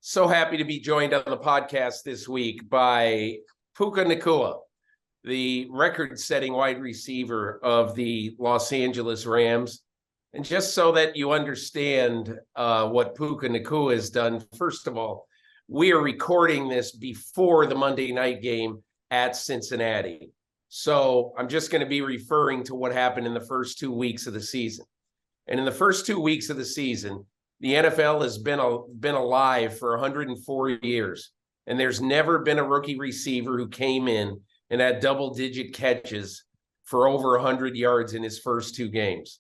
So happy to be joined on the podcast this week by Puka Nacua, the record-setting wide receiver of the Los Angeles Rams. And just so that you understand what Puka Nacua has done, first of all, we are recording this before the Monday night game at Cincinnati. So I'm just going to be referring to what happened in the first 2 weeks of the season. And in the first 2 weeks of the season, the NFL has been alive for 104 years, and there's never been a rookie receiver who came in and had double-digit catches for over 100 yards in his first 2 games.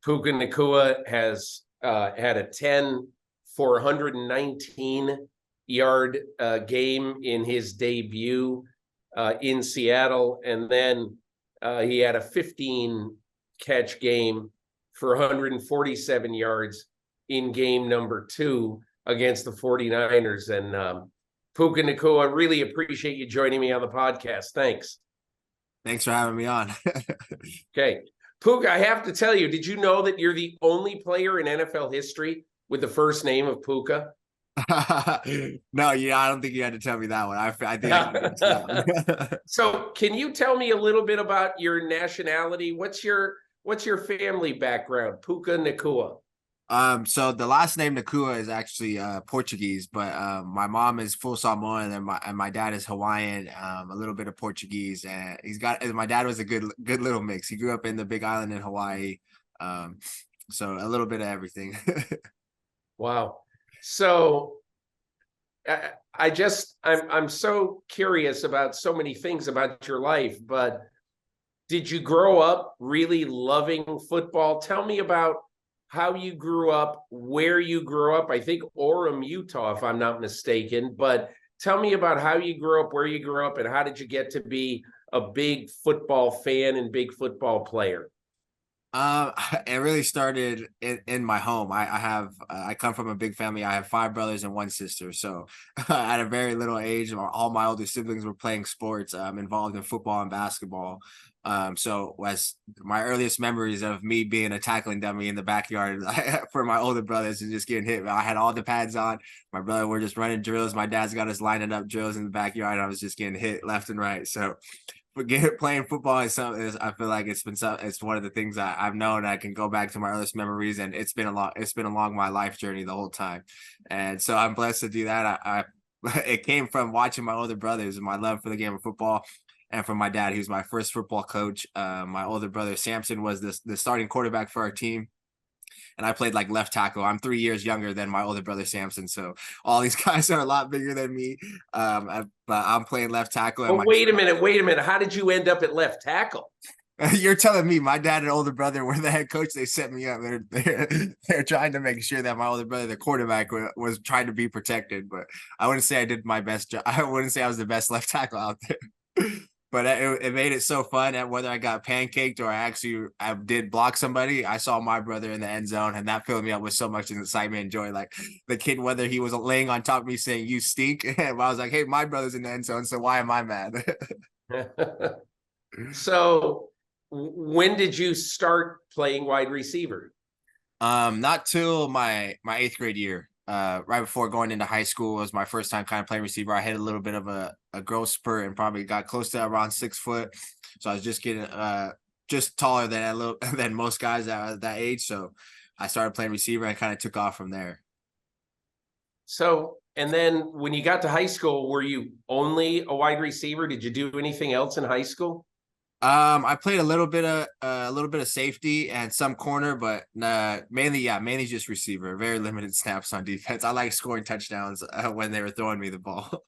Puka Nacua has had a 10 for 119-yard game in his debut in Seattle, and then he had a 15-catch game for 147 yards in game number 2 against the 49ers. And Puka Nacua, I really appreciate you joining me on the podcast. Thanks. Thanks for having me on. Okay. Puka, I have to tell you, did you know that you're the only player in NFL history with the first name of Puka? No, I don't think you had to tell me that one. I think So can you tell me a little bit about your nationality? What's your family background, Puka Nacua? So the last name Nacua is actually Portuguese, but my mom is full Samoan and my dad is Hawaiian, a little bit of Portuguese, and my dad was a good little mix. He grew up in the Big Island in Hawaii, so a little bit of everything. Wow. So I'm so curious about so many things about your life, but did you grow up really loving football? Tell me about how you grew up, where you grew up. I think Orem, Utah, if I'm not mistaken. But tell me about how you grew up, where you grew up, and how did you get to be a big football fan and big football player? It really started in my home. I come from a big family. I have 5 brothers and 1 sister. So at a very little age, all my older siblings were playing sports, involved in football and basketball. So as my earliest memories of me being a tackling dummy in the backyard for my older brothers and just getting hit. I had all the pads on. My brother were just running drills. My dad's got us lining up drills in the backyard. And I was just getting hit left and right. So playing football is something. I feel like it's one of the things I've known. I can go back to my earliest memories, and it's been along my life journey the whole time. And so I'm blessed to do that. It came from watching my older brothers and my love for the game of football. And from my dad, he was my first football coach. My older brother, Samson, was the starting quarterback for our team. And I played like left tackle. I'm 3 years younger than my older brother, Samson. So all these guys are a lot bigger than me. But I'm playing left tackle. And wait a minute. How did you end up at left tackle? You're telling me my dad and older brother were the head coach. They set me up. They're trying to make sure that my older brother, the quarterback, was trying to be protected. But I wouldn't say I did my best job. I wouldn't say I was the best left tackle out there. But it made it so fun that whether I got pancaked or I did block somebody, I saw my brother in the end zone, and that filled me up with so much excitement and joy. Like the kid, whether he was laying on top of me saying, "You stink," and I was like, "Hey, my brother's in the end zone, so why am I mad?" So when did you start playing wide receiver? Not till my 8th grade year. Right before going into high school was my first time kind of playing receiver. I hit a little bit of a growth spurt and probably got close to around 6 foot. So I was just getting just taller than most guys at that age. So I started playing receiver and kind of took off from there. So, and then when you got to high school, were you only a wide receiver? Did you do anything else in high school? I played a little bit of safety and some corner, but mainly just receiver. Very limited snaps on defense. I like scoring touchdowns when they were throwing me the ball.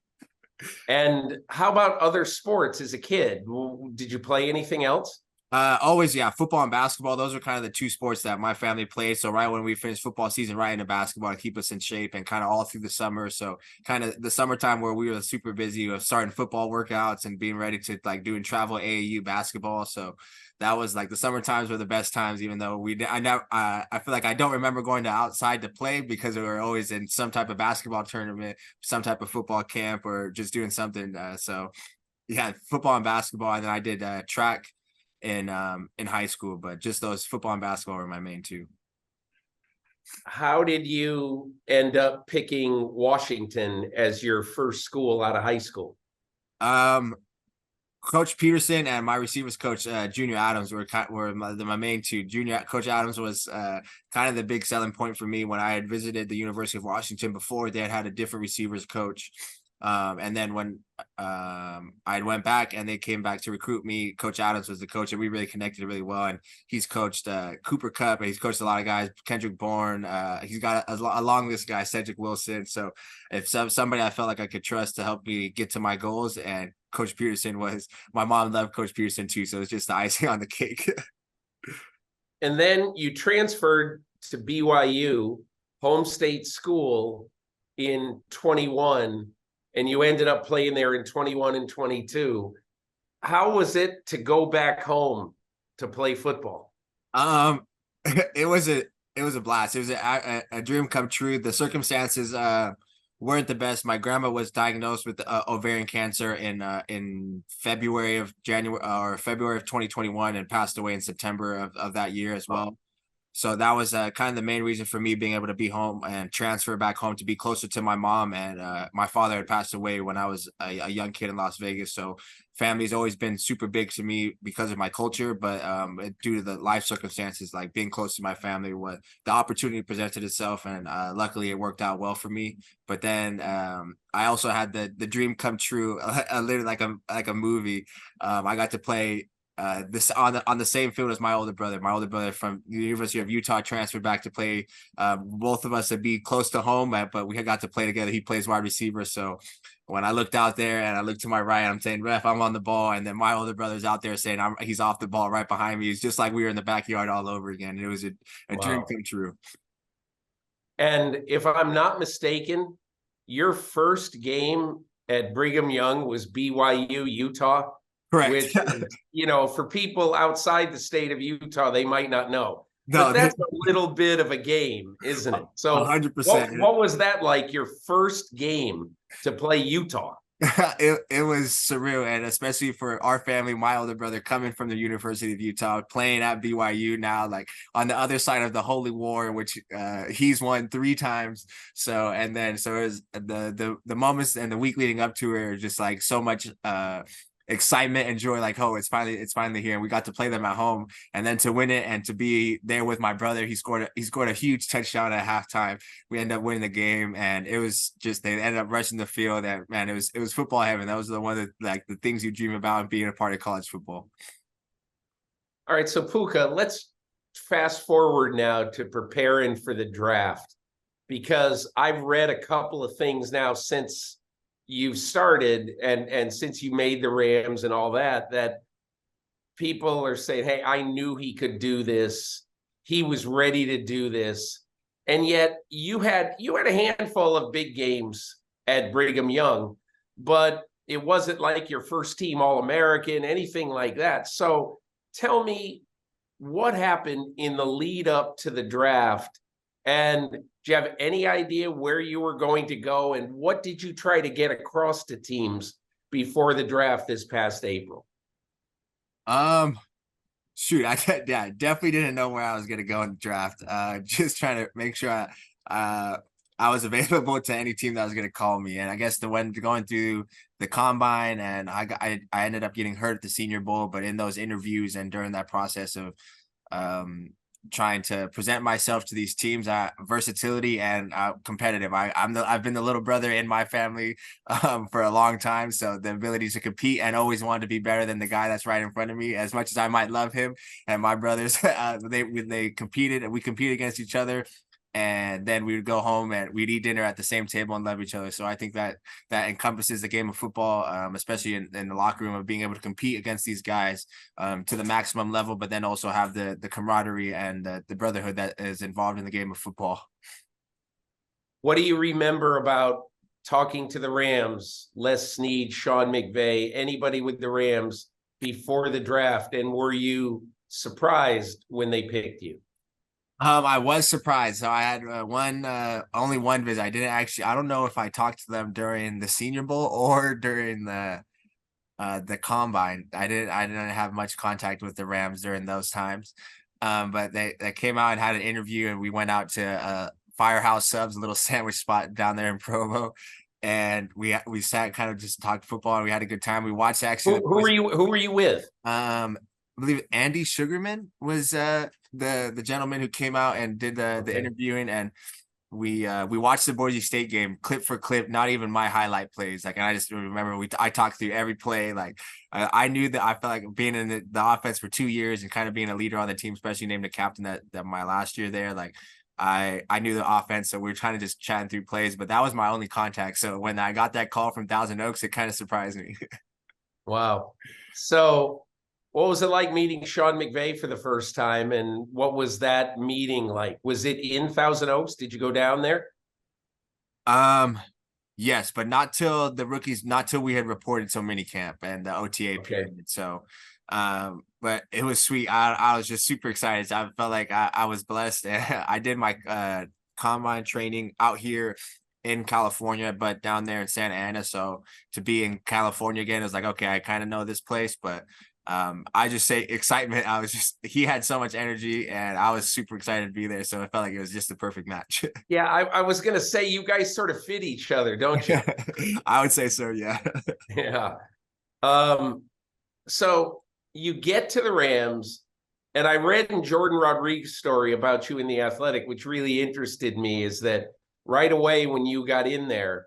And how about other sports as a kid? Did you play anything else? Always, yeah. Football and basketball. Those are kind of the 2 sports that my family played. So right when we finished football season, right into basketball to keep us in shape and kind of all through the summer. So kind of the summertime where we were super busy with starting football workouts and being ready to like doing travel AAU basketball. So that was like the summer times were the best times, even though I feel like I don't remember going to outside to play because we were always in some type of basketball tournament, some type of football camp, or just doing something. So yeah, football and basketball. And then I did track in high school, but just those football and basketball were my main 2. How did you end up picking Washington as your first school out of high school? Um, Coach Peterson and my receivers coach, Junior Adams, were my main two. Coach Adams was kind of the big selling point for me when I had visited the University of Washington before. They had a different receivers coach. And then when I went back and they came back to recruit me, Coach Adams was the coach, and we really connected really well. And he's coached Cooper Kupp, and he's coached a lot of guys, Kendrick Bourne. He's got a long list of guys, Cedric Wilson. So if somebody I felt like I could trust to help me get to my goals, and Coach Peterson was, my mom loved Coach Peterson too. So it's just the icing on the cake. And then you transferred to BYU, home state school, in 21, and you ended up playing there in 21 and 22. How was it to go back home to play football? It was a blast. It was a dream come true. The circumstances weren't the best. My grandma was diagnosed with ovarian cancer in February of 2021 and passed away in September of that year as well. So that was kind of the main reason for me being able to be home and transfer back home to be closer to my mom. And my father had passed away when I was a young kid in Las Vegas. So family's always been super big to me because of my culture, but due to the life circumstances, like being close to my family, what the opportunity presented itself, and luckily it worked out well for me. But then I also had the dream come true, literally like a movie. I got to play this on the same field as my older brother. My older brother from the University of Utah transferred back to play. Both of us to be close to home, but we got to play together. He plays wide receiver, so when I looked out there and I looked to my right, I'm saying, "Ref, I'm on the ball," and then my older brother's out there saying, "He's off the ball right behind me." It's just like we were in the backyard all over again. It was a dream come true. And if I'm not mistaken, your first game at Brigham Young was BYU Utah. Correct. Which, for people outside the state of Utah, they might not know. No, but that's a little bit of a game, isn't it? So 100%. What was that like, your first game to play Utah? It was surreal, and especially for our family, my older brother coming from the University of Utah, playing at BYU now, like on the other side of the Holy War, which he's won 3 times. So it was the moments and the week leading up to it are just like so much excitement and joy, like, oh, it's finally here, and we got to play them at home, and then to win it and to be there with my brother. He scored a huge touchdown at halftime. We ended up winning the game, and it was just, they ended up rushing the field, and man, it was football heaven. That was the one that, like, the things you dream about being a part of college football. All right, so Puka, let's fast forward now to preparing for the draft, because I've read a couple of things now since you've started and since you made the Rams and all that people are saying, hey, I knew he could do this. He was ready to do this. And yet you had a handful of big games at Brigham Young, but it wasn't like your first team All-American, anything like that. So tell me what happened in the lead up to the draft, and do you have any idea where you were going to go, and what did you try to get across to teams before the draft this past April? Shoot, I definitely didn't know where I was gonna go in the draft. Just trying to make sure I was available to any team that was gonna call me. And I guess when going through the combine, and I ended up getting hurt at the Senior Bowl, but in those interviews and during that process of trying to present myself to these teams, versatility and competitive. I've been the little brother in my family for a long time, so the ability to compete and always wanted to be better than the guy that's right in front of me. As much as I might love him and my brothers, they competed, and we competed against each other. And then we would go home and we'd eat dinner at the same table and love each other. So I think that encompasses the game of football, especially in the locker room, of being able to compete against these guys to the maximum level, but then also have the camaraderie and the brotherhood that is involved in the game of football. What do you remember about talking to the Rams, Les Snead, Sean McVay, anybody with the Rams before the draft? And were you surprised when they picked you? I was surprised. So I had only one visit. I don't know if I talked to them during the Senior Bowl or during the combine. I didn't have much contact with the Rams during those times. But they came out and had an interview, and we went out to Firehouse Subs, a little sandwich spot down there in Provo, and we sat kind of just talked football, and we had a good time. We watched actually Who were you with? I believe Andy Sugarman was the gentleman who came out and did the interviewing, and we watched the Boise State game clip for clip, not even my highlight plays. Like, and I just remember I talked through every play. Like, I knew that I felt like being in the offense for 2 years and kind of being a leader on the team, especially named a captain that my last year there. Like, I knew the offense, so we were trying to just chatting through plays, but that was my only contact. So when I got that call from Thousand Oaks, it kind of surprised me. Wow. So what was it like meeting Sean McVay for the first time? And what was that meeting like? Was it in Thousand Oaks? Did you go down there? Yes, but not till the rookies, not till we had reported so mini camp and the OTA period. So, but it was sweet. I was just super excited. I felt like I was blessed. I did my combine training out here in California, but down there in Santa Ana. So to be in California again, it was like, okay, I kind of know this place, but I just say excitement. He had so much energy, and I was super excited to be there. So I felt like it was just the perfect match. Yeah, I was going to say you guys sort of fit each other, don't you? I would say so, yeah. Yeah. So you get to the Rams, and I read in Jordan Rodriguez's story about you in The Athletic, which really interested me, is that right away when you got in there,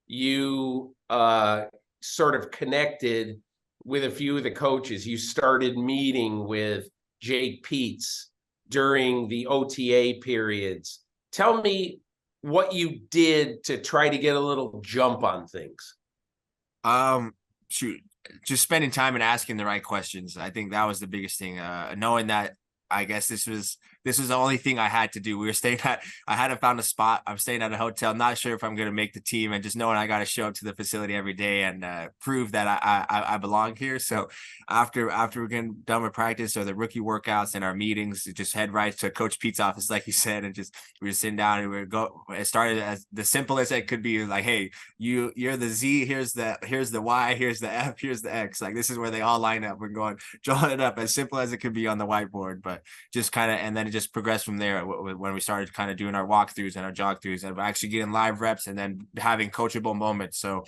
you sort of connected with a few of the coaches. You started meeting with Jake Peetz during the OTA periods. Tell me what you did to try to get a little jump on things. Shoot, just spending time and asking the right questions. I think that was the biggest thing. Knowing that, I guess this was the only thing I had to do. I hadn't found a spot. I'm staying at a hotel, not sure if I'm going to make the team, and just knowing I got to show up to the facility every day and prove that I belong here. So after we're getting done with practice or the rookie workouts and our meetings, just head right to Coach Pete's office, like you said, and we were sitting down and it started as the simple as it could be. Like, hey, you're the Z, here's the Y, here's the F, here's the X. Like, this is where they all line up. We're drawing it up as simple as it could be on the whiteboard, but just kind of, and then it just progressed from there when we started kind of doing our walkthroughs and our jog throughs and actually getting live reps and then having coachable moments. So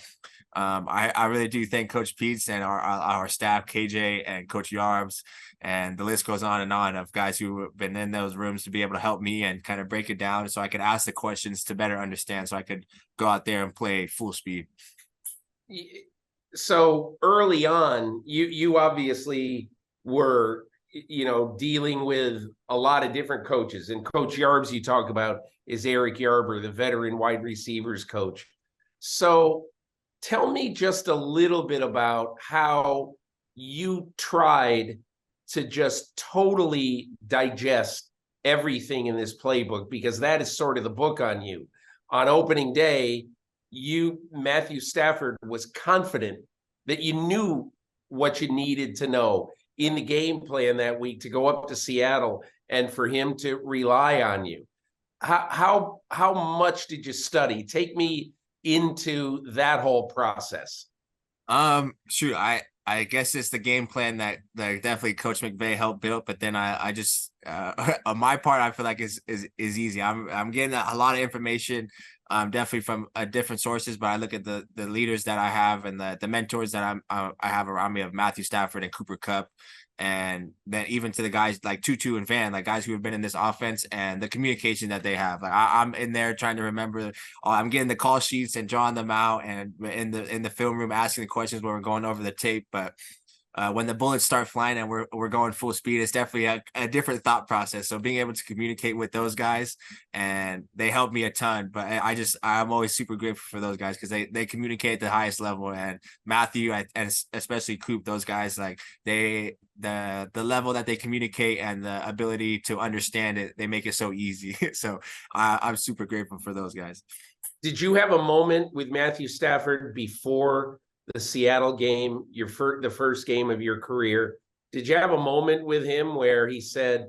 I really do thank Coach Pete's and our staff, KJ and Coach Yarbs, and the list goes on and on of guys who have been in those rooms to be able to help me and kind of break it down so I could ask the questions to better understand, so I could go out there and play full speed. So early on, you obviously were, dealing with a lot of different coaches, and Coach Yarbs you talk about is Eric Yarber, the veteran wide receivers coach. So tell me just a little bit about how you tried to just totally digest everything in this playbook, because that is sort of the book on you. On opening day, Matthew Stafford, was confident that you knew what you needed to know in the game plan that week to go up to Seattle and for him to rely on you. How much did you study? Take me into that whole process. Shoot, I guess it's the game plan that definitely Coach McVay helped build, but then I just on my part, I feel like is easy. I'm getting a lot of information, definitely from different sources, but I look at the leaders that I have and the mentors that I have around me of Matthew Stafford and Cooper Kupp, and then even to the guys like Tutu and Van, like guys who have been in this offense, and the communication that they have. Like, I'm in there trying to remember. I'm getting the call sheets and drawing them out, and in the film room asking the questions when we're going over the tape. But when the bullets start flying and we're going full speed, it's definitely a different thought process. So being able to communicate with those guys, and they help me a ton. But I'm always super grateful for those guys, because they communicate at the highest level. And Matthew and especially Coop, those guys, like the level that they communicate and the ability to understand it, they make it so easy. So I'm super grateful for those guys. Did you have a moment with Matthew Stafford before the Seattle game, the first game of your career? Did you have a moment with him where he said,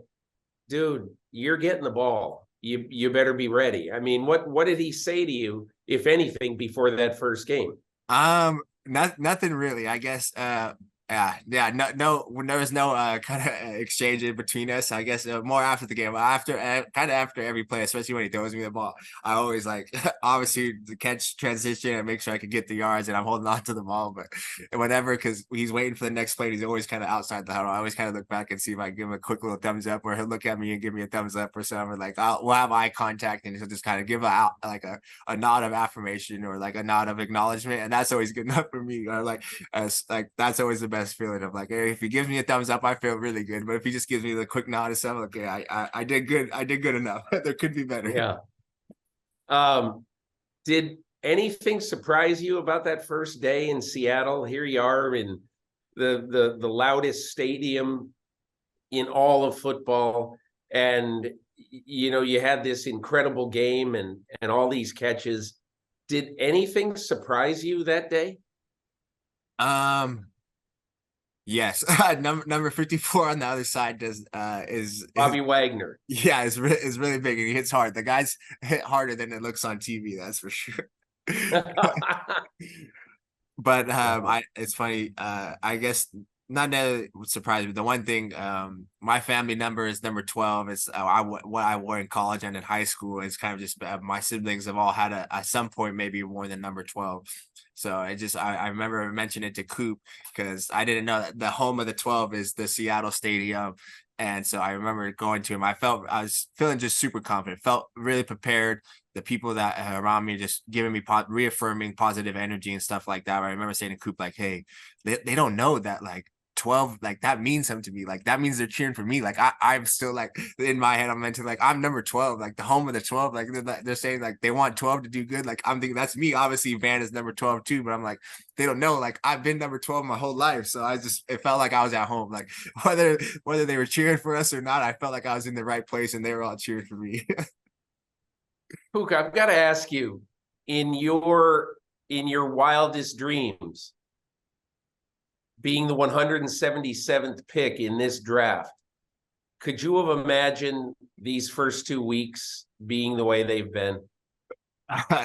dude, you're getting the ball, you better be ready? I mean, what did he say to you, if anything, before that first game? Nothing really. I guess Yeah. There was no kind of exchange in between us. I guess more after the game, after kind of after every play, especially when he throws me the ball, I always like obviously the catch transition and make sure I could get the yards, and I'm holding on to the ball, but whatever, because he's waiting for the next play. And he's always kind of outside the huddle. I always kind of look back and see if I can give him a quick little thumbs up, or he'll look at me and give me a thumbs up or something. Like we'll have eye contact, and he'll just kind of give a nod of affirmation or like a nod of acknowledgement, and that's always good enough for me. Or like that's always the best feeling of like, hey, if he gives me a thumbs up, I feel really good. But if he just gives me the quick nod or something, okay, I did good. I did good enough. There could be better. Yeah. Did anything surprise you about that first day in Seattle? Here you are in the loudest stadium in all of football, and you had this incredible game and all these catches. Did anything surprise you that day? Yes. Number 54 on the other side is Bobby Wagner. Yeah, is really big, and he hits hard. The guys hit harder than it looks on TV, that's for sure. But it's funny. I guess not that it would surprise me. The one thing, my family number is number 12. It's what I wore in college and in high school. It's kind of just my siblings have all had at some point maybe more than number 12. So I remember mentioning it to Coop because I didn't know that the home of the 12 is the Seattle Stadium. And so I remember going to him. I was feeling just super confident, felt really prepared. The people that around me just giving me reaffirming positive energy and stuff like that. I remember saying to Coop, like, hey, they don't know that like 12, like that means something to me. Like that means they're cheering for me. Like I'm still like in my head, I'm mentally like I'm number 12, like the home of the 12. Like they're saying like they want 12 to do good. Like I'm thinking that's me. Obviously Van is number 12 too, but I'm like, they don't know. Like I've been number 12 my whole life. So it felt like I was at home. Like whether they were cheering for us or not, I felt like I was in the right place and they were all cheering for me. Puka, I've got to ask you, in your wildest dreams, being the 177th pick in this draft, could you have imagined these first 2 weeks being the way they've been?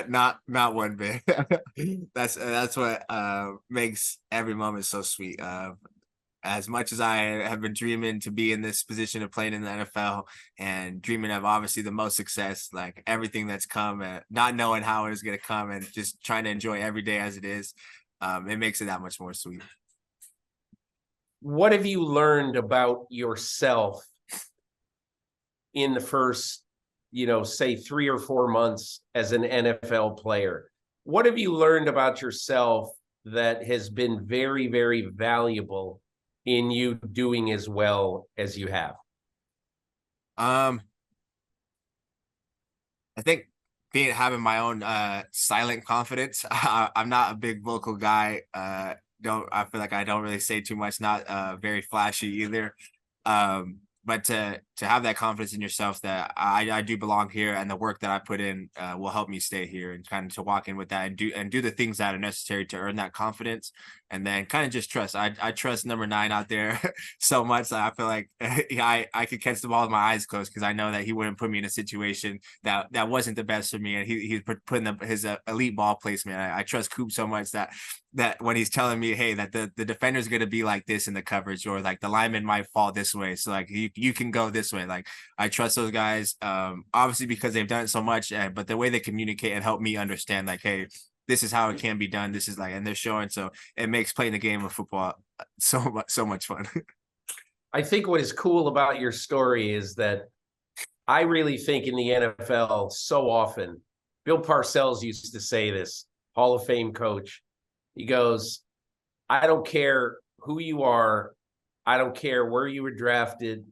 Not one bit. That's what makes every moment so sweet. As much as I have been dreaming to be in this position of playing in the NFL and dreaming of obviously the most success, like everything that's come, not knowing how it is going to come and just trying to enjoy every day as it is, it makes it that much more sweet. What have you learned about yourself in the first, say 3 or 4 months as an NFL player? What have you learned about yourself that has been very, very valuable in you doing as well as you have? I think having my own silent confidence. I'm not a big vocal guy. I feel like I don't really say too much, not very flashy either. But to have that confidence in yourself that I do belong here, and the work that I put in will help me stay here, and kind of to walk in with that and do the things that are necessary to earn that confidence, and then kind of just trust. I trust number 9 out there so much that I feel like I could catch the ball with my eyes closed, because I know that he wouldn't put me in a situation that wasn't the best for me, and he's putting his elite ball placement. I trust Coop so much that when he's telling me, hey, that the defender's going to be like this in the coverage, or like the lineman might fall this way, so like you can go this way. Like I trust those guys, obviously because they've done it so much, but the way they communicate and help me understand, like, hey, this is how it can be done. This is like, and they're showing, so it makes playing the game of football so much fun. I think what is cool about your story is that I really think in the NFL so often, Bill Parcells used to say this, Hall of Fame coach. He goes, I don't care who you are. I don't care where you were drafted.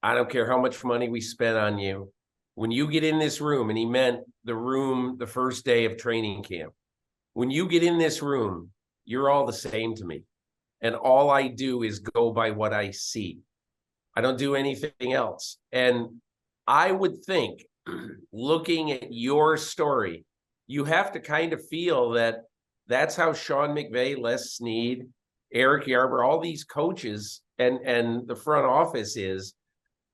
I don't care how much money we spent on you. When you get in this room, and he meant the room the first day of training camp, when you get in this room, you're all the same to me. And all I do is go by what I see. I don't do anything else. And I would think, looking at your story, you have to kind of feel that that's how Sean McVay, Les Snead, Eric Yarber, all these coaches and the front office is,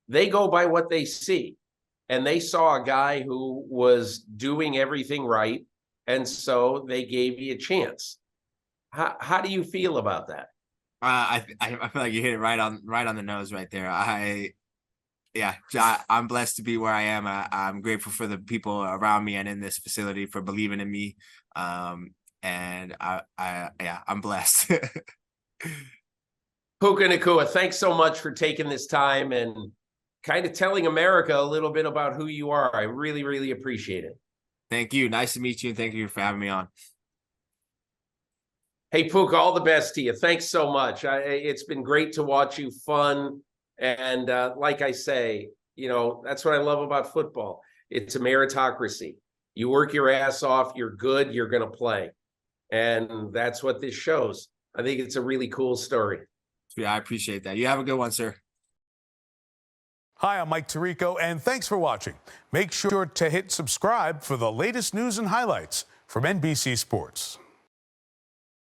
they go by what they see. And they saw a guy who was doing everything right, and so they gave you a chance. How do you feel about that? I feel like you hit it right on the nose right there. I'm blessed to be where I am. I'm grateful for the people around me and in this facility for believing in me. And I'm blessed. Puka Nacua, thanks so much for taking this time and kind of telling America a little bit about who you are. I really, really appreciate it. Thank you. Nice to meet you, and thank you for having me on. Hey, Puka, all the best to you. Thanks so much. It's been great to watch you, fun. And like I say, that's what I love about football. It's a meritocracy. You work your ass off, you're good, you're going to play. And that's what this shows. I think it's a really cool story. Yeah, I appreciate that. You have a good one, sir. Hi, I'm Mike Tirico, and thanks for watching. Make sure to hit subscribe for the latest news and highlights from NBC Sports.